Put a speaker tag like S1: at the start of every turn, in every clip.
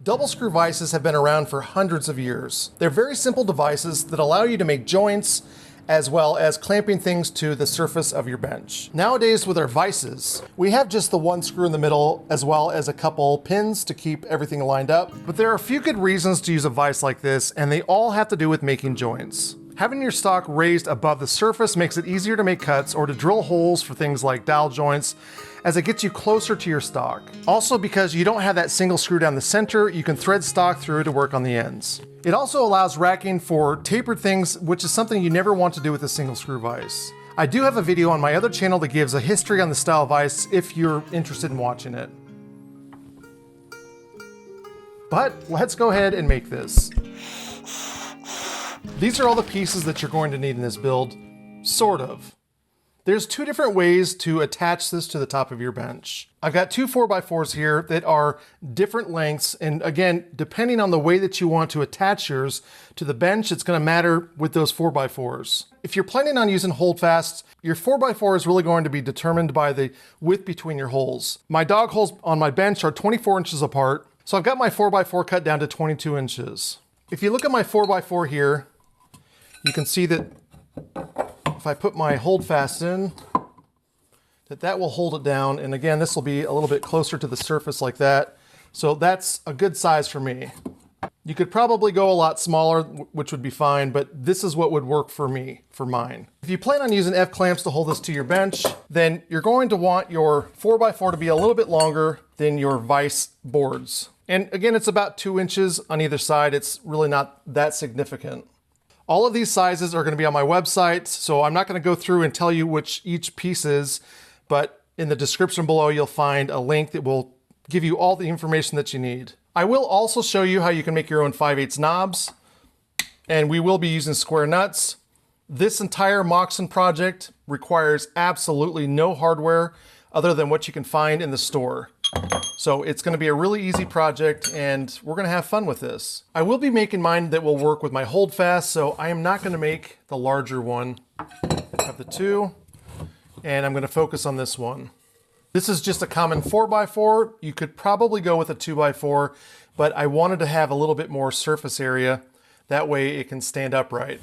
S1: Double screw vices have been around for hundreds of years. They're very simple devices that allow you to make joints as well as clamping things to the surface of your bench. Nowadays with our vices, we have just the one screw in the middle as well as a couple pins to keep everything lined up. But there are a few good reasons to use a vise like this, and they all have to do with making joints. Having your stock raised above the surface makes it easier to make cuts or to drill holes for things like dowel joints, as it gets you closer to your stock. Also, because you don't have that single screw down the center, you can thread stock through to work on the ends. It also allows racking for tapered things, which is something you never want to do with a single screw vise. I do have a video on my other channel that gives a history on the style vise if you're interested in watching it. But let's go ahead and make this. These are all the pieces that you're going to need in this build, sort of. There's two different ways to attach this to the top of your bench. I've got two 4x4s here that are different lengths, and again, depending on the way that you want to attach yours to the bench, it's going to matter with those 4x4s. If you're planning on using holdfasts, your 4x4 is really going to be determined by the width between your holes. My dog holes on my bench are 24 inches apart, so I've got my 4x4 cut down to 22 inches. If you look at my 4x4 here, you can see that if I put my holdfast in, that will hold it down. And again, this will be a little bit closer to the surface like that. So that's a good size for me. You could probably go a lot smaller, which would be fine, but this is what would work for me, for mine. If you plan on using F-clamps to hold this to your bench, then you're going to want your 4x4 to be a little bit longer than your vise boards. And again, it's about 2 inches on either side. It's really not that significant. All of these sizes are going to be on my website, so I'm not going to go through and tell you which each piece is, but in the description below you'll find a link that will give you all the information that you need. I will also show you how you can make your own 5/8 knobs, and we will be using square nuts. This entire Moxon project requires absolutely no hardware other than what you can find in the store. So it's going to be a really easy project, and we're going to have fun with this. I will be making mine that will work with my holdfast, so I am not going to make the larger one of the two, and I'm going to focus on this one. This is just a common 4x4. You could probably go with a 2x4, but I wanted to have a little bit more surface area. That way it can stand upright.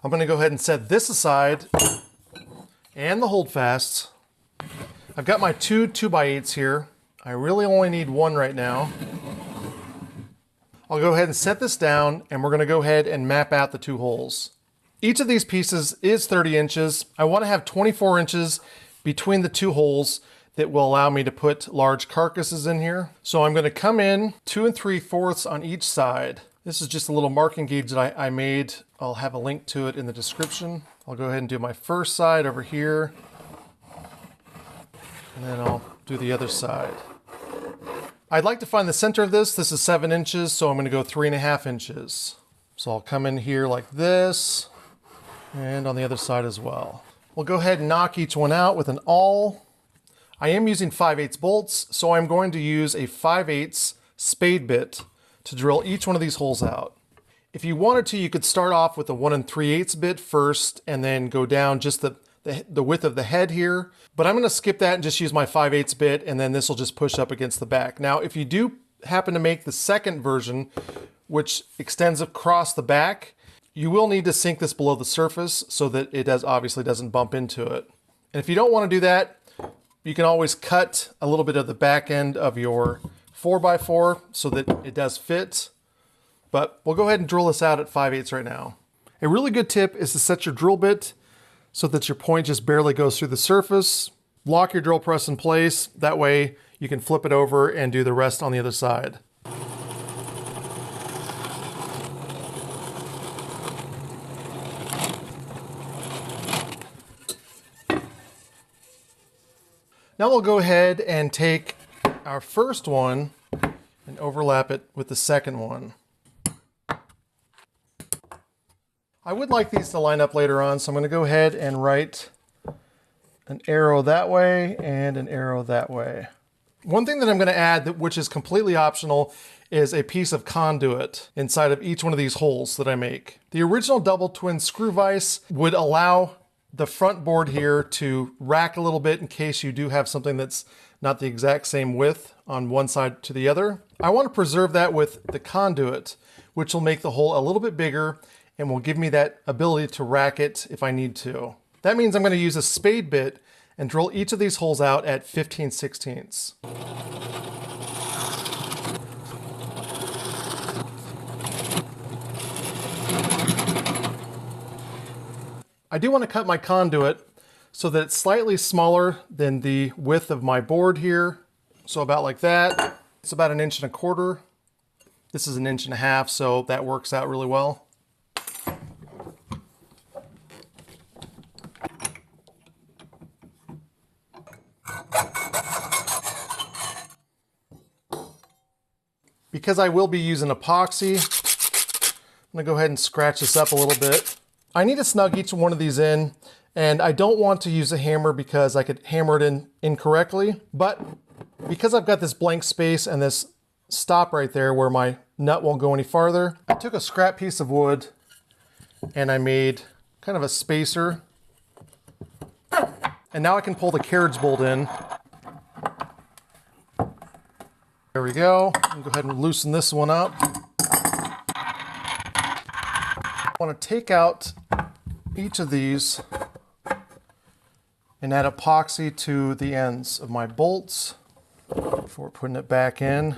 S1: I'm going to go ahead and set this aside and the holdfasts. I've got my two 2x8s here. I really only need one right now. I'll go ahead and set this down, and we're going to go ahead and map out the two holes. Each of these pieces is 30 inches. I want to have 24 inches between the two holes that will allow me to put large carcasses in here. So I'm going to come in 2 3/4 on each side. This is just a little marking gauge that I made. I'll have a link to it in the description. I'll go ahead and do my first side over here, and then I'll do the other side. I'd like to find the center of this. This is 7 inches, so I'm going to go 3.5 inches. So I'll come in here like this, and on the other side as well. We'll go ahead and knock each one out with an awl. I am using 5/8 bolts, so I'm going to use a 5/8 spade bit to drill each one of these holes out. If you wanted to, you could start off with a 1 3/8 bit first, and then go down just the width of the head here, but I'm going to skip that and just use my 5/8 bit, and then this will just push up against the back. Now, if you do happen to make the second version, which extends across the back, you will need to sink this below the surface so that it obviously doesn't bump into it. And if you don't want to do that, you can always cut a little bit of the back end of your 4x4 so that it does fit. But we'll go ahead and drill this out at 5/8 right now. A really good tip is to set your drill bit so that your point just barely goes through the surface. Lock your drill press in place. That way you can flip it over and do the rest on the other side. Now we'll go ahead and take our first one and overlap it with the second one. I would like these to line up later on, so I'm going to go ahead and write an arrow that way and an arrow that way. One thing that I'm going to add, which is completely optional, is a piece of conduit inside of each one of these holes that I make. The original double twin screw vise would allow the front board here to rack a little bit in case you do have something that's not the exact same width on one side to the other. I want to preserve that with the conduit, which will make the hole a little bit bigger and will give me that ability to rack it if I need to. That means I'm going to use a spade bit and drill each of these holes out at 15/16. I do want to cut my conduit so that it's slightly smaller than the width of my board here. So about like that. It's about 1.25 inches. This is 1.5 inches, so that works out really well. Because I will be using epoxy, I'm gonna go ahead and scratch this up a little bit. I need to snug each one of these in, and I don't want to use a hammer because I could hammer it in incorrectly, but because I've got this blank space and this stop right there where my nut won't go any farther, I took a scrap piece of wood and I made kind of a spacer. And now I can pull the carriage bolt in. There we go. I'll go ahead and loosen this one up. I want to take out each of these and add epoxy to the ends of my bolts before putting it back in.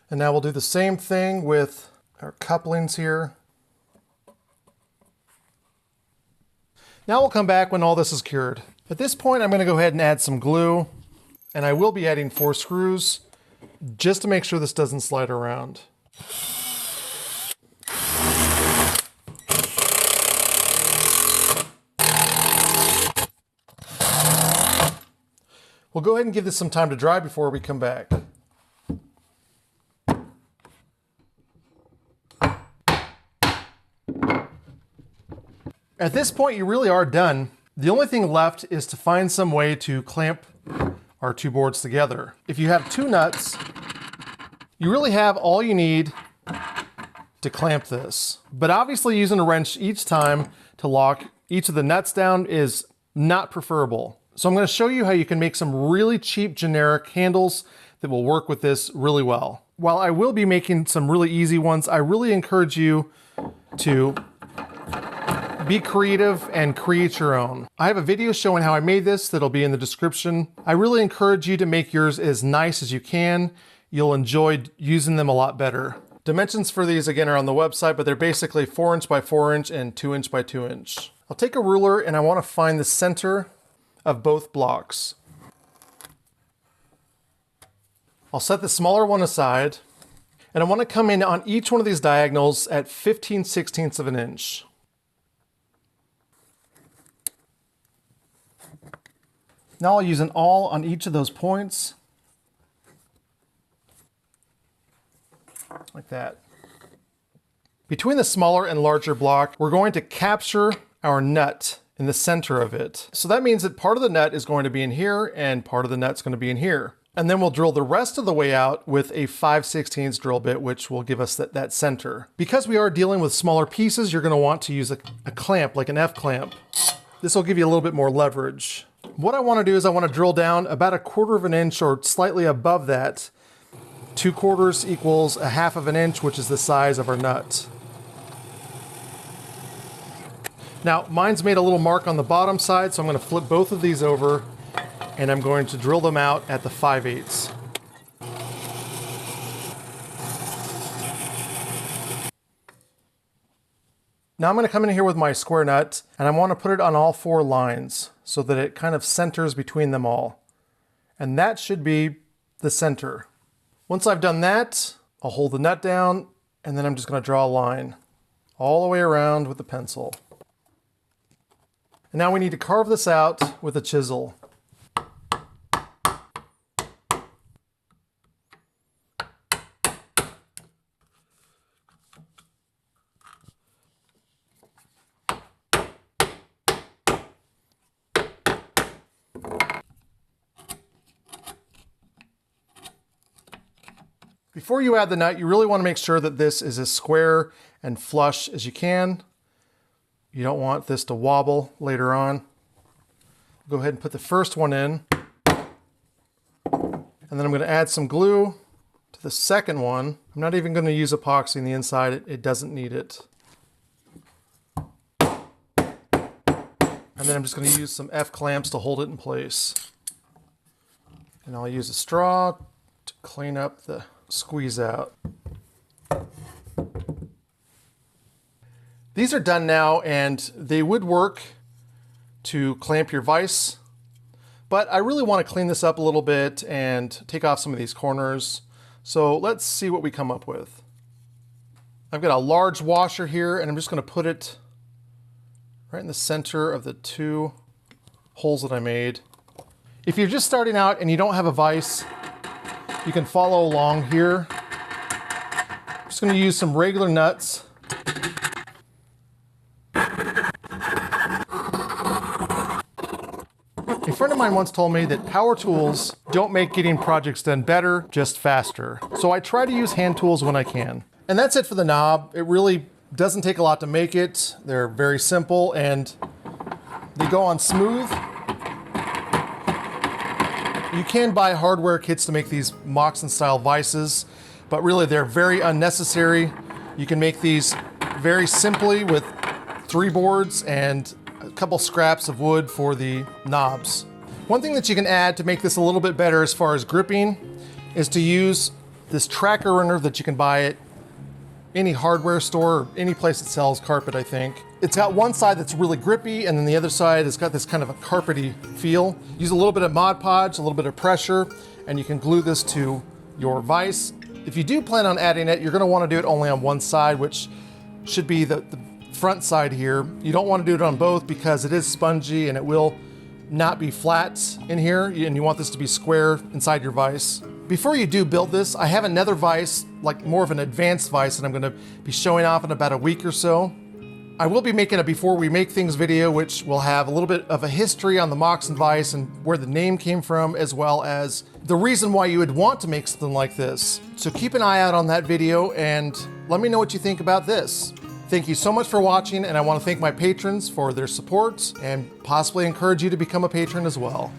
S1: And now we'll do the same thing with our couplings here. Now we'll come back when all this is cured. At this point, I'm going to go ahead and add some glue, and I will be adding 4 screws just to make sure this doesn't slide around. We'll go ahead and give this some time to dry before we come back. At this point, you really are done. The only thing left is to find some way to clamp our 2 boards together. If you have 2 nuts, you really have all you need to clamp this. But obviously using a wrench each time to lock each of the nuts down is not preferable. So I'm going to show you how you can make some really cheap generic handles that will work with this really well. While I will be making some really easy ones, I really encourage you to be creative and create your own. I have a video showing how I made this that'll be in the description. I really encourage you to make yours as nice as you can. You'll enjoy using them a lot better. Dimensions for these again are on the website, but they're basically 4 inch by 4 inch and 2 inch by 2 inch. I'll take a ruler and I want to find the center of both blocks. I'll set the smaller one aside and I want to come in on each one of these diagonals at 15/16 of an inch. Now I'll use an awl on each of those points, like that. Between the smaller and larger block, we're going to capture our nut in the center of it. So that means that part of the nut is going to be in here and part of the nut's going to be in here. And then we'll drill the rest of the way out with a 5/16 drill bit, which will give us that center. Because we are dealing with smaller pieces, you're going to want to use a clamp, like an F clamp. This will give you a little bit more leverage. What I want to do is I want to drill down about 1/4 inch or slightly above that. 2/4 equals 1/2 inch, which is the size of our nut. Now, mine's made a little mark on the bottom side, so I'm going to flip both of these over and I'm going to drill them out at the 5/8. Now I'm going to come in here with my square nut and I want to put it on all 4 lines so that it kind of centers between them all. And that should be the center. Once I've done that, I'll hold the nut down and then I'm just going to draw a line all the way around with the pencil. And now we need to carve this out with a chisel. Before you add the nut, you really want to make sure that this is as square and flush as you can. You don't want this to wobble later on. Go ahead and put the first one in. And then I'm going to add some glue to the second one. I'm not even going to use epoxy on the inside. It doesn't need it. And then I'm just going to use some F-clamps to hold it in place. And I'll use a straw to clean up the squeeze out. These are done now, and they would work to clamp your vise, but I really want to clean this up a little bit and take off some of these corners. So let's see what we come up with. I've got a large washer here, and I'm just going to put it right in the center of the two holes that I made. If you're just starting out and you don't have a vise, you can follow along here. I'm just going to use some regular nuts. A friend of mine once told me that power tools don't make getting projects done better, just faster. So I try to use hand tools when I can. And that's it for the knob. It really doesn't take a lot to make it. They're very simple and they go on smooth. You can buy hardware kits to make these Moxon style vises, but really they're very unnecessary. You can make these very simply with 3 boards and a couple scraps of wood for the knobs. One thing that you can add to make this a little bit better as far as gripping is to use this tracker runner that you can buy at any hardware store or any place that sells carpet, I think. It's got one side that's really grippy, and then the other side has got this kind of a carpety feel. Use a little bit of Mod Podge, a little bit of pressure, and you can glue this to your vise. If you do plan on adding it, you're going to want to do it only on one side, which should be the front side here. You don't want to do it on both because it is spongy and it will not be flat in here, and you want this to be square inside your vise. Before you do build this, I have another vise, like more of an advanced vise, that I'm going to be showing off in about a week or so. I will be making a before we make things video, which will have a little bit of a history on the Moxon vise and where the name came from, as well as the reason why you would want to make something like this. So keep an eye out on that video and let me know what you think about this. Thank you so much for watching, and I want to thank my patrons for their support and possibly encourage you to become a patron as well.